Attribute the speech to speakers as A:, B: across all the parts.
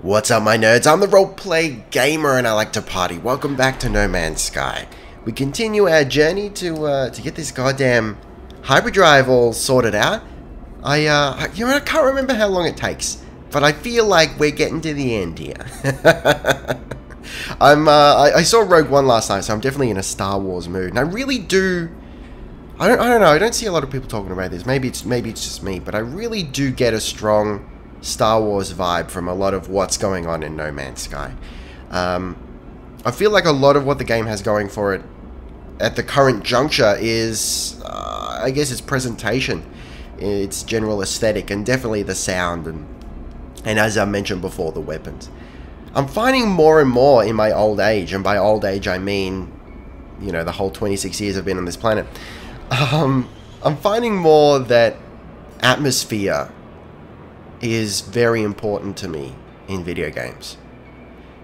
A: What's up, my nerds? I'm the roleplay gamer and I like to party. Welcome back to No Man's Sky. We continue our journey to get this goddamn hyperdrive all sorted out. I can't remember how long it takes, but I feel like we're getting to the end here. I saw Rogue One last night, so I'm definitely in a Star Wars mood, and I really do. I don't know. I don't see a lot of people talking about this. Maybe it's just me, but I really do get a strong Star Wars vibe from a lot of what's going on in No Man's Sky. I feel like a lot of what the game has going for it at the current juncture is, I guess, its presentation, its general aesthetic, and definitely the sound, and as I mentioned before, the weapons. I'm finding more and more in my old age, and by old age I mean, you know, the whole 26 years I've been on this planet. I'm finding more that atmosphere is very important to me in video games.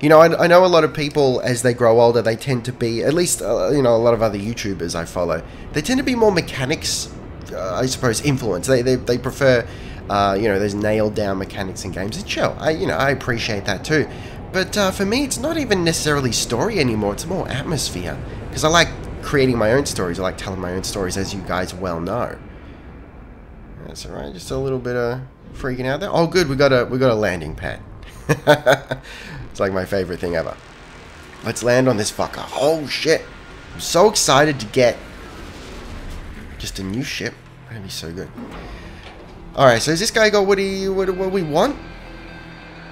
A: You know, I know a lot of people, as they grow older, they tend to be, at least, you know, a lot of other YouTubers I follow, they tend to be more mechanics, I suppose, influenced. They prefer, you know, those nailed down mechanics in games. And sure, I appreciate that too. But for me, it's not even necessarily story anymore, it's more atmosphere. Because I like creating my own stories, I like telling my own stories, as you guys well know. That's alright, just a little bit of freaking out there. Oh good, we got a landing pad. It's like my favorite thing ever. Let's land on this fucker. Oh shit. I'm so excited to get just a new ship. That'd be so good. Alright, so has this guy got what we want?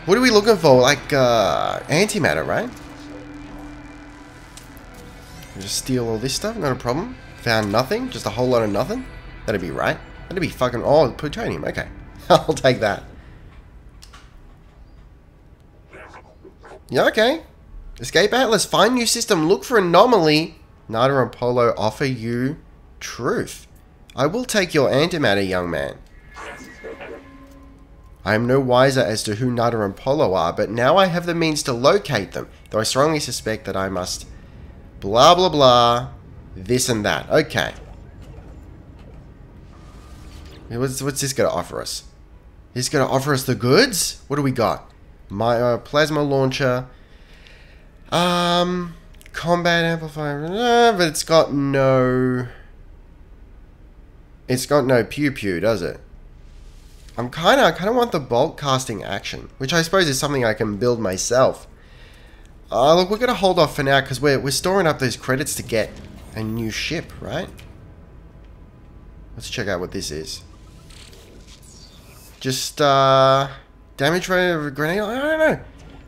A: What are we looking for? Like antimatter, right? Just steal all this stuff, not a problem. Found nothing, just a whole lot of nothing. That'd be right. That'd be fucking, oh, plutonium, okay. I'll take that. Yeah, okay. Escape Atlas, find new system, look for anomaly. Nada and Polo offer you truth. I will take your antimatter, young man. I am no wiser as to who Nada and Polo are, but now I have the means to locate them, though I strongly suspect that I must blah blah blah, this and that. Okay. What's this going to offer us? He's going to offer us the goods? What do we got? My plasma launcher. Combat amplifier. But it's got no... It's got no pew-pew, does it? I kind of want the bolt casting action, which I suppose is something I can build myself. Look, we're going to hold off for now because we're storing up those credits to get a new ship, right? Let's check out what this is. Just damage rate of a grenade. I don't know.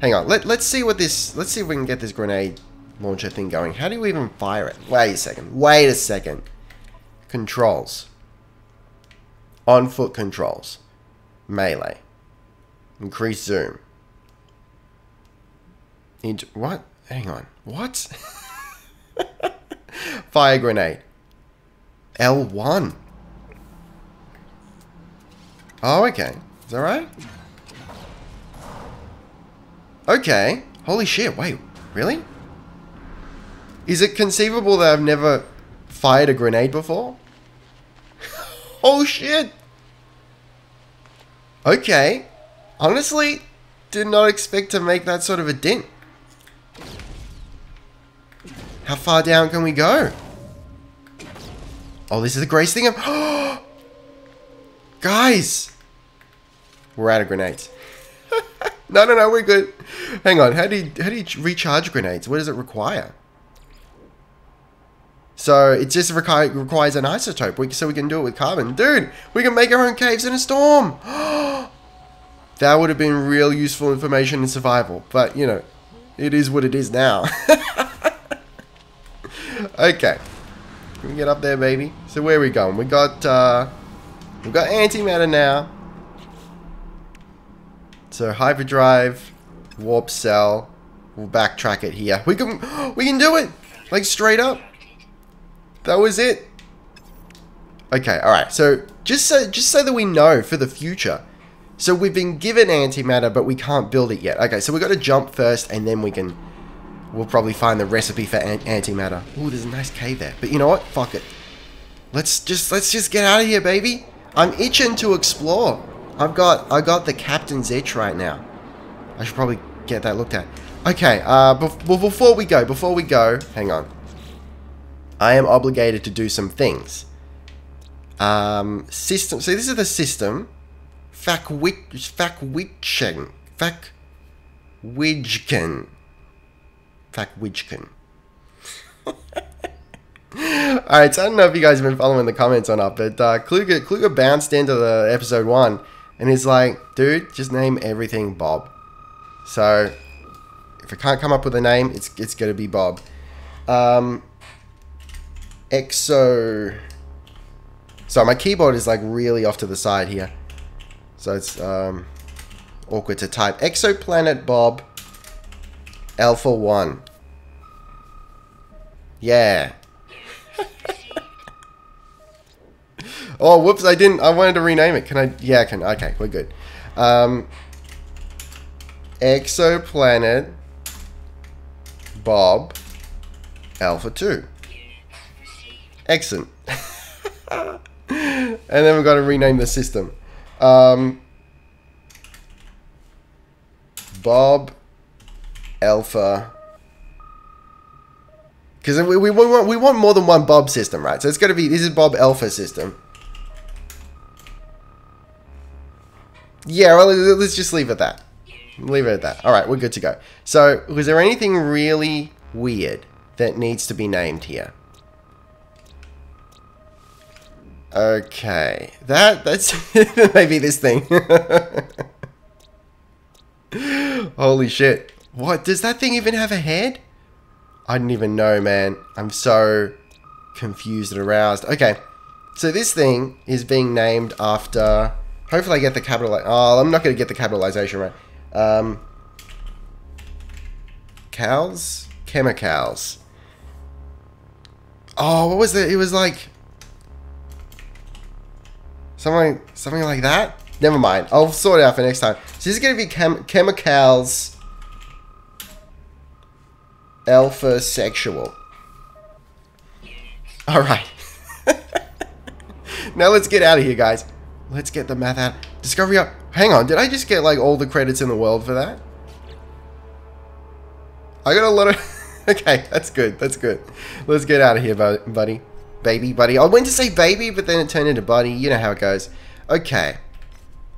A: Hang on. Let's see what this. Let's see if we can get this grenade launcher thing going. How do we even fire it? Wait a second. Wait a second. Controls. On foot controls. Melee. Increase zoom. What? Hang on. What? Fire grenade. L1. Oh, okay. Is that right? Okay. Holy shit. Wait. Really? Is it conceivable that I've never fired a grenade before? Oh shit. Okay. Honestly, did not expect to make that sort of a dent. How far down can we go? Oh, this is the greatest thing of... Guys! We're out of grenades. No, we're good. Hang on, how do you recharge grenades? What does it require? So, it just requires an isotope, so we can do it with carbon. Dude, we can make our own caves in a storm! That would have been real useful information in survival. But, you know, it is what it is now. Okay. Can we get up there, baby? So where are we going? We've got antimatter now. So hyperdrive, warp cell. We'll backtrack it here. We can do it! Like straight up. That was it. Okay, alright. So just so that we know for the future. So we've been given antimatter, but we can't build it yet. Okay, so we've got to jump first and then we'll probably find the recipe for antimatter. Ooh, there's a nice cave there. But you know what? Fuck it. Let's just get out of here, baby. I'm itching to explore. I got the captain's itch right now. I should probably get that looked at. Okay, before we go, hang on. I am obligated to do some things. System. So this is the system. Fackwidgen. Alright, so I don't know if you guys have been following the comments or not, but Kluger bounced into the episode 1 and he's like, dude, just name everything Bob. So, if I can't come up with a name, it's going to be Bob. Exo... So my keyboard is like really off to the side here. So it's awkward to type. Exoplanet Bob Alpha 1. Yeah. Oh, whoops, I didn't. I wanted to rename it. Can I? Yeah, I can. Okay, we're good. Exoplanet Bob Alpha 2. Excellent. And then we've got to rename the system. Bob Alpha. Because we want more than one Bob system, right? So it's got to be, this is Bob Alpha system. Yeah, well, let's just leave it at that. Leave it at that. Alright, we're good to go. So, was there anything really weird that needs to be named here? Okay. That's maybe this thing. Holy shit. What? Does that thing even have a head? I didn't even know, man. I'm so confused and aroused. Okay. So this thing is being named after... Hopefully I get the capital... Oh, I'm not going to get the capitalization right. Cows? Chemicals. Oh, what was it? It was like... Something like that? Never mind. I'll sort it out for next time. So this is going to be Chemicals Alpha Sexual. Alright. Now let's get out of here, guys. Let's get the math out. Discovery up. Hang on. Did I just get like all the credits in the world for that? I got a lot of... Okay, that's good. That's good. Let's get out of here, buddy. Baby, buddy. I went to say baby, but then it turned into buddy. You know how it goes. Okay.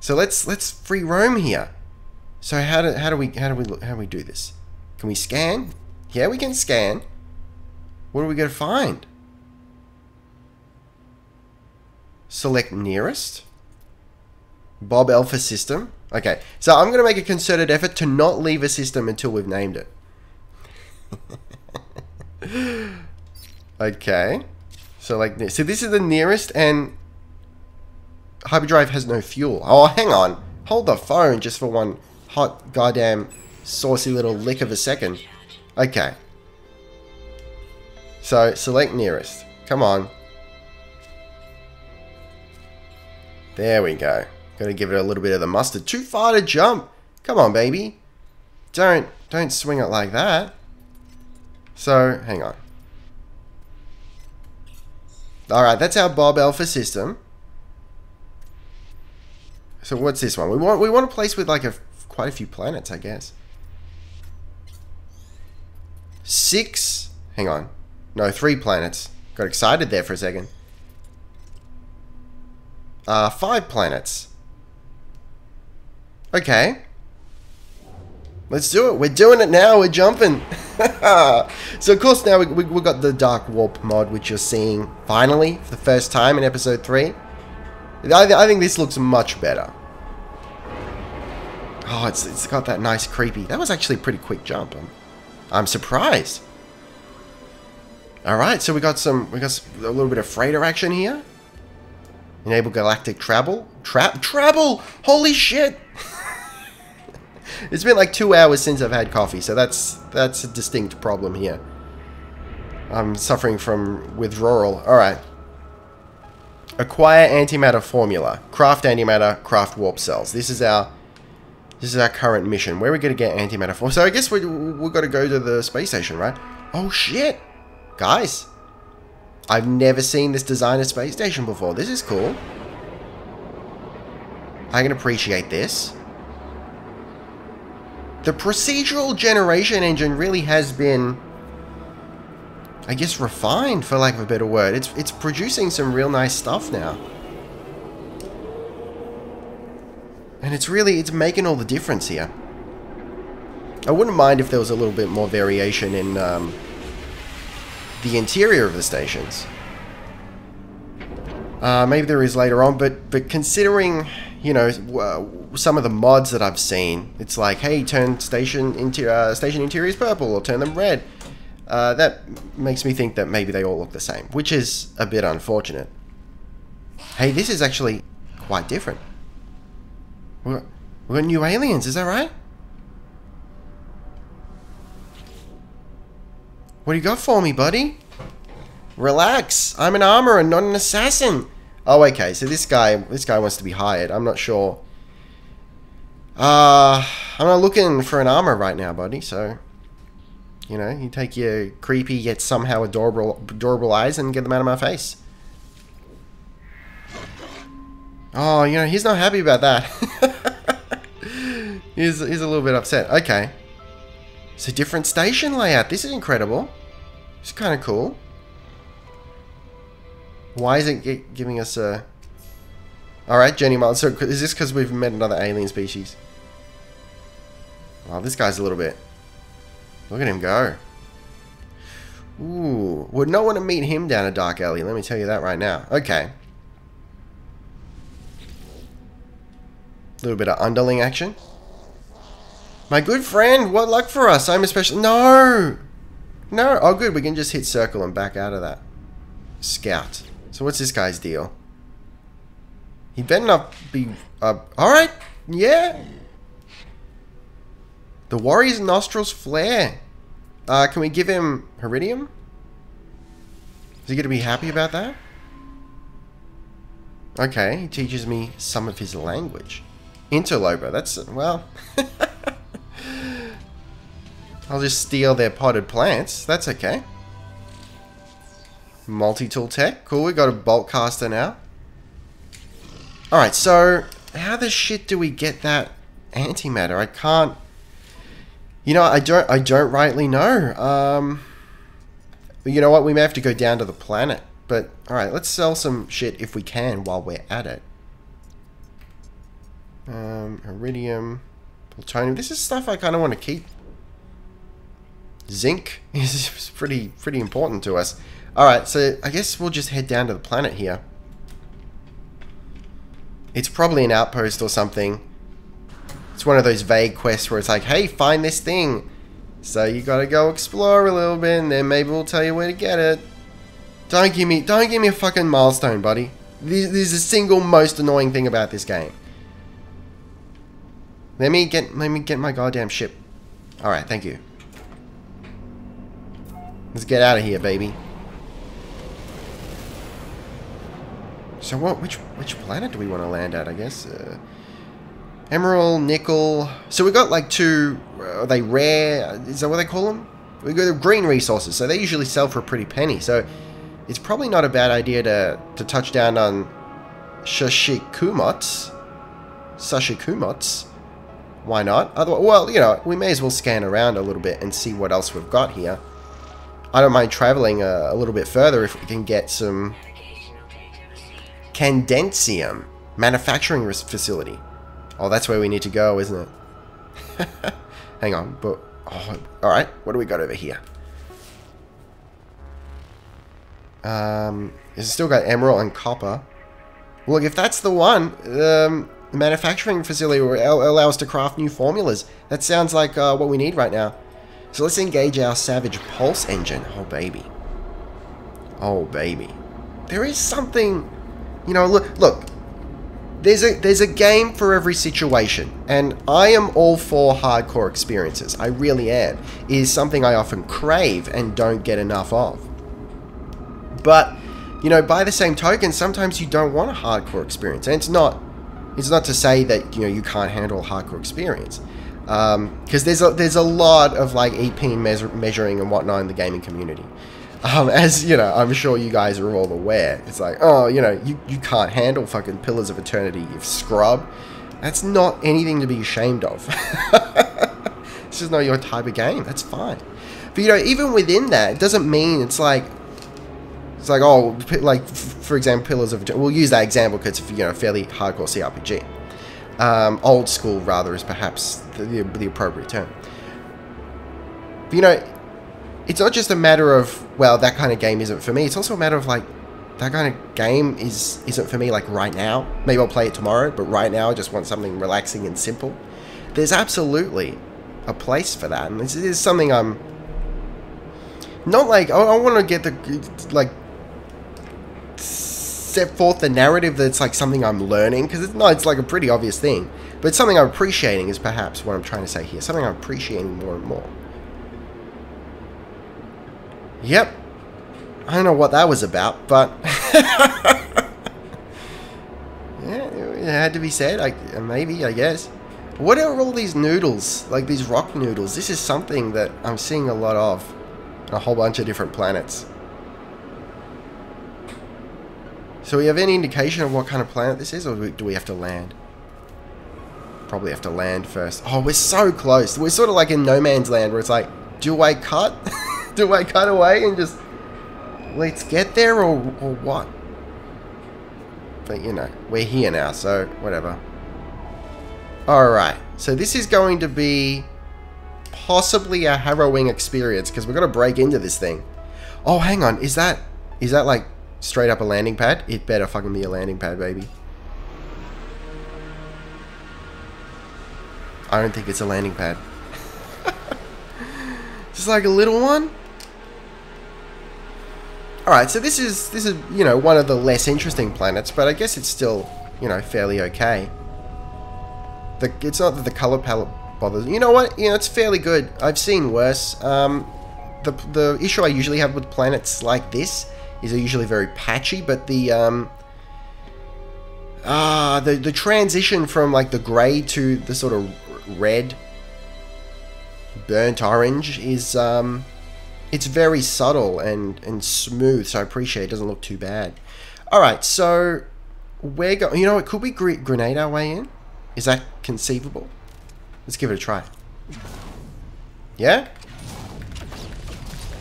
A: So let's free roam here. So how do we do this? Can we scan? Yeah, we can scan. What are we going to find? Select nearest. Bob Alpha system. Okay. So I'm going to make a concerted effort to not leave a system until we've named it. Okay. So like this. So this is the nearest, and hyperdrive has no fuel. Oh, hang on. Hold the phone just for one hot goddamn saucy little lick of a second. Okay. So select nearest. Come on. There we go. Gotta give it a little bit of the mustard. Too far to jump. Come on, baby. Don't swing it like that. So, hang on. Alright, that's our Bob Alpha system. So what's this one? We want a place with like quite a few planets, I guess. 6. Hang on. No, 3 planets. Got excited there for a second. 5 planets. Okay. Let's do it. We're doing it now. We're jumping. So, of course, now we've got the Dark Warp mod, which you're seeing finally for the first time in episode 3. I think this looks much better. Oh, it's got that nice creepy. That was actually a pretty quick jump. I'm surprised. All right, so we got a little bit of freighter action here. Enable galactic travel. Travel! Holy shit! It's been like 2 hours since I've had coffee, so that's a distinct problem here. I'm suffering from withdrawal. Alright. Acquire antimatter formula. Craft antimatter, craft warp cells. This is our current mission. Where are we going to get antimatter from? So I guess we've got to go to the space station, right? Oh shit! Guys! I've never seen this designer space station before. This is cool. I can appreciate this. the procedural generation engine really has been, I guess, refined, for lack of a better word. It's producing some real nice stuff now. And it's making all the difference here. I wouldn't mind if there was a little bit more variation in the interior of the stations. Maybe there is later on, but considering, you know, some of the mods that I've seen, it's like, hey, turn station interiors purple or turn them red. That makes me think that maybe they all look the same, which is a bit unfortunate. Hey, this is actually quite different. We've got new aliens, is that right? What do you got for me, buddy? Relax, I'm an armorer, not an assassin. Oh, okay, so this guy wants to be hired. I'm not sure. I'm not looking for an armor right now, buddy, so... You know, you take your creepy yet somehow adorable eyes and get them out of my face. Oh, you know, he's not happy about that. he's a little bit upset. Okay. It's a different station layout. This is incredible. It's kind of cool. Why is it giving us a... Alright, Jenny Miles. So is this because we've met another alien species? Wow, this guy's a little bit... Look at him go. Ooh. Would not want to meet him down a dark alley. Let me tell you that right now. Okay. A little bit of underling action. My good friend, what luck for us. I'm especially... No! No. Oh, good. We can just hit circle and back out of that. Scout. So what's this guy's deal? He better not be... Alright. Yeah. The warrior's nostrils flare. Can we give him Iridium? Is he going to be happy about that? Okay, he teaches me some of his language. Interloper, that's... well... I'll just steal their potted plants. That's okay. Multi-tool tech. Cool, we got a bolt caster now. Alright, so... How the shit do we get that antimatter? I can't... You know, I don't rightly know. You know what? We may have to go down to the planet. But, alright, let's sell some shit if we can while we're at it. Iridium, plutonium. This is stuff I kind of want to keep. Zinc is pretty important to us. Alright, so I guess we'll just head down to the planet here. It's probably an outpost or something. It's one of those vague quests where it's like, hey, find this thing. So you gotta go explore a little bit and then maybe we'll tell you where to get it. Don't give me a fucking milestone, buddy. This is the single most annoying thing about this game. Let me get my goddamn ship. Alright, thank you. Let's get out of here, baby. So which planet do we want to land at, I guess? Emerald, nickel. So we got like two, are they rare? Is that what they call them? We got green resources, so they usually sell for a pretty penny. So it's probably not a bad idea to touch down on Shashikumots. Why not? Otherwise, well, you know, we may as well scan around a little bit and see what else we've got here. I don't mind traveling a little bit further if we can get some Candensium manufacturing facility. Oh, that's where we need to go, isn't it? Hang on, but... Oh, alright, what do we got over here? It's still got emerald and copper. Look, if that's the one, the manufacturing facility will allow us to craft new formulas. That sounds like what we need right now. So let's engage our Savage Pulse engine. Oh, baby. Oh, baby. There is something... You know, look. There's a game for every situation, and I am all for hardcore experiences. I really am. It is something I often crave and don't get enough of. But, you know, by the same token, sometimes you don't want a hardcore experience. And it's not to say that, you know, you can't handle a hardcore experience. Because there's a lot of, like, EP measuring and whatnot in the gaming community. As, you know, I'm sure you guys are all aware. It's like, oh, you know, you can't handle fucking Pillars of Eternity, you scrub. That's not anything to be ashamed of. It's just not your type of game. That's fine. But, you know, even within that, it doesn't mean it's like, oh, like, for example, Pillars of... We'll use that example because it's, you know, a fairly hardcore CRPG. Old school, rather, is perhaps the appropriate term. But, you know, it's not just a matter of, well, that kind of game isn't for me. It's also a matter of, like, that kind of game isn't for me, like, right now. Maybe I'll play it tomorrow, but right now I just want something relaxing and simple. There's absolutely a place for that. And this is something I'm... Not like... I want to get the... Like... Set forth the narrative that it's like something I'm learning. Because it's like a pretty obvious thing. But it's something I'm appreciating is perhaps what I'm trying to say here. Something I'm appreciating more and more. Yep. I don't know what that was about, but... yeah, it had to be said. Maybe, I guess. What are all these noodles? Like these rock noodles? This is something that I'm seeing a lot of on a whole bunch of different planets. So we have any indication of what kind of planet this is, or do we have to land? Probably have to land first. Oh, we're so close. We're sort of like in no man's land where it's like, do I cut? Do I cut away and just... Let's get there, or what? But, you know, we're here now, so whatever. Alright, so this is going to be possibly a harrowing experience, because we've got to break into this thing. Oh, hang on, is that like straight up a landing pad? It better fucking be a landing pad, baby. I don't think it's a landing pad. Just like a little one? Alright, so this is, you know, one of the less interesting planets, but I guess it's still, you know, fairly okay. It's not that the color palette bothers. You know what? You know, it's fairly good. I've seen worse. The issue I usually have with planets like this is they're usually very patchy, but the transition from like the grey to the sort of red, burnt orange is it's very subtle and smooth, so I appreciate it. It doesn't look too bad. Alright, so we're going... You know what? Could we grenade our way in? Is that conceivable? Let's give it a try. Yeah?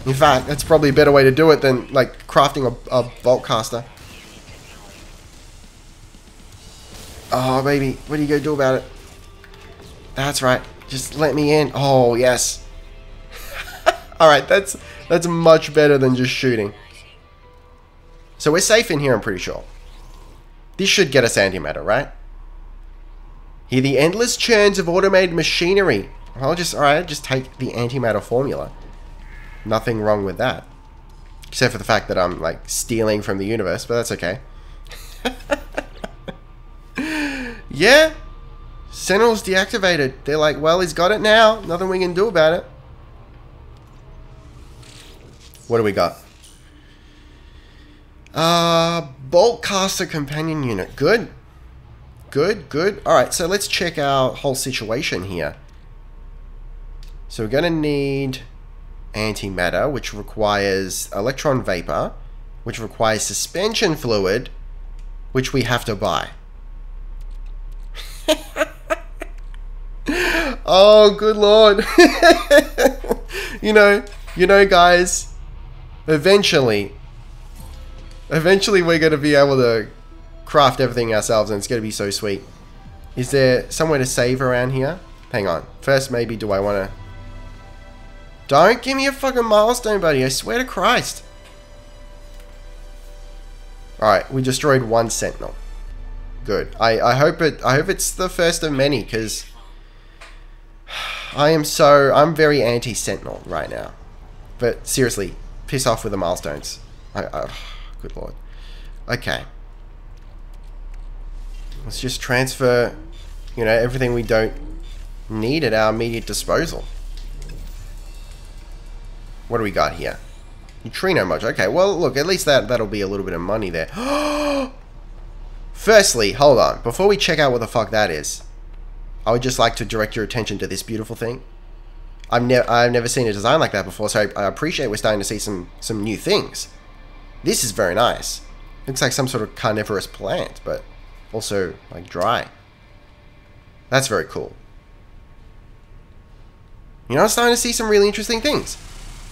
A: In fact, that's probably a better way to do it than, like, crafting a bolt caster. Oh, baby. What are you going to do about it? That's right. Just let me in. Oh, yes. Alright, that's much better than just shooting. So we're safe in here, I'm pretty sure. This should get us antimatter, right? Hear the endless churns of automated machinery. Alright, just take the antimatter formula. Nothing wrong with that. Except for the fact that I'm, like, stealing from the universe, but that's okay. Yeah. Sentinel's deactivated. They're like, well, he's got it now. Nothing we can do about it. What do we got? Bolt caster companion unit. Good. Good, good. Alright, so let's check our whole situation here. So we're going to need antimatter, which requires electron vapor, which requires suspension fluid, which we have to buy. Oh, good lord. You know, guys, eventually we're going to be able to craft everything ourselves, and it's going to be so sweet. Is there somewhere to save around here? Hang on. First, maybe do I want to... Don't give me a fucking milestone, buddy. I swear to Christ. Alright, we destroyed one sentinel. Good. I hope it's the first of many, because I'm very anti-sentinel right now. But seriously, piss off with the milestones. Good lord. Okay. Let's just transfer, you know, everything we don't need at our immediate disposal. What do we got here? Neutrino module. Okay, well, look, at least that'll be a little bit of money there. Firstly, hold on. Before we check out what the fuck that is, I would just like to direct your attention to this beautiful thing. I've never seen a design like that before, so I appreciate we're starting to see some new things. This is very nice. Looks like some sort of carnivorous plant, but also like dry. That's very cool. You know, I'm starting to see some really interesting things.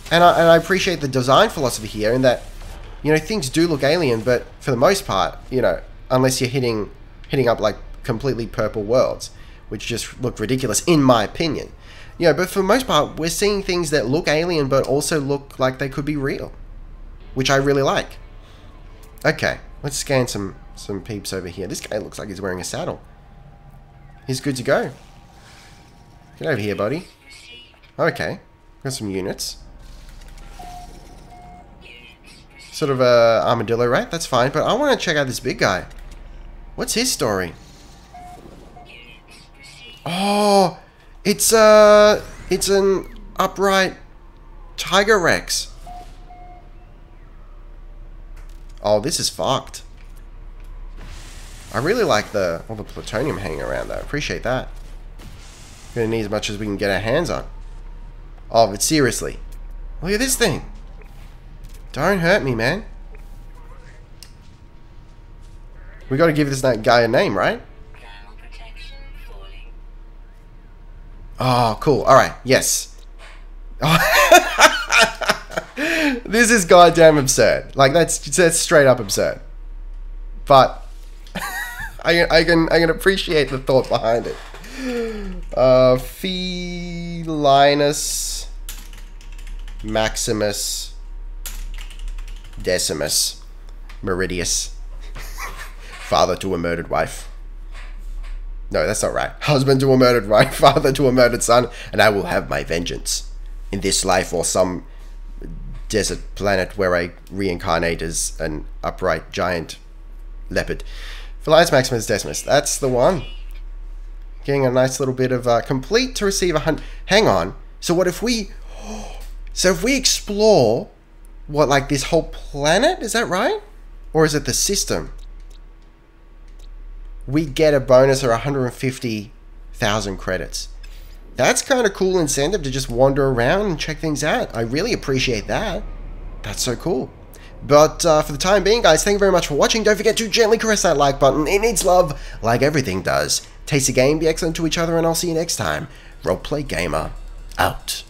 A: And I appreciate the design philosophy here in that, you know, things do look alien, but for the most part, you know, unless you're hitting up like completely purple worlds, which just look ridiculous in my opinion. You know, but for the most part, we're seeing things that look alien, but also look like they could be real, which I really like. Okay, let's scan some peeps over here. This guy looks like he's wearing a saddle. He's good to go. Get over here, buddy. Okay, got some units. Sort of a armadillo, right? That's fine, but I want to check out this big guy. What's his story? Oh, it's an upright Tiger Rex. Oh, this is fucked. I really like all the plutonium hanging around though. Appreciate that. Gonna need as much as we can get our hands on. Oh, but seriously, look at this thing. Don't hurt me, man. We got to give this guy a name, right? Oh, cool. All right. Yes. This is goddamn absurd. Like that's straight up absurd. But I can appreciate the thought behind it. Felinus Maximus Decimus Meridius, father to a murdered wife. No, that's not right. Husband to a murdered wife, father to a murdered son, and I will have my vengeance in this life or some desert planet where I reincarnate as an upright giant leopard. Felinus Maximus Decimus, that's the one. Getting a nice little bit of complete to receive 100. Hang on. So what if we? So if we explore what, like this whole planet, is that right? Or is it the system? We get a bonus of 150,000 credits. That's kind of cool incentive to just wander around and check things out. I really appreciate that. That's so cool. But for the time being, guys, thank you very much for watching. Don't forget to gently caress that like button. It needs love, like everything does. Taste the game, be excellent to each other, and I'll see you next time. Roleplay Gamer, out.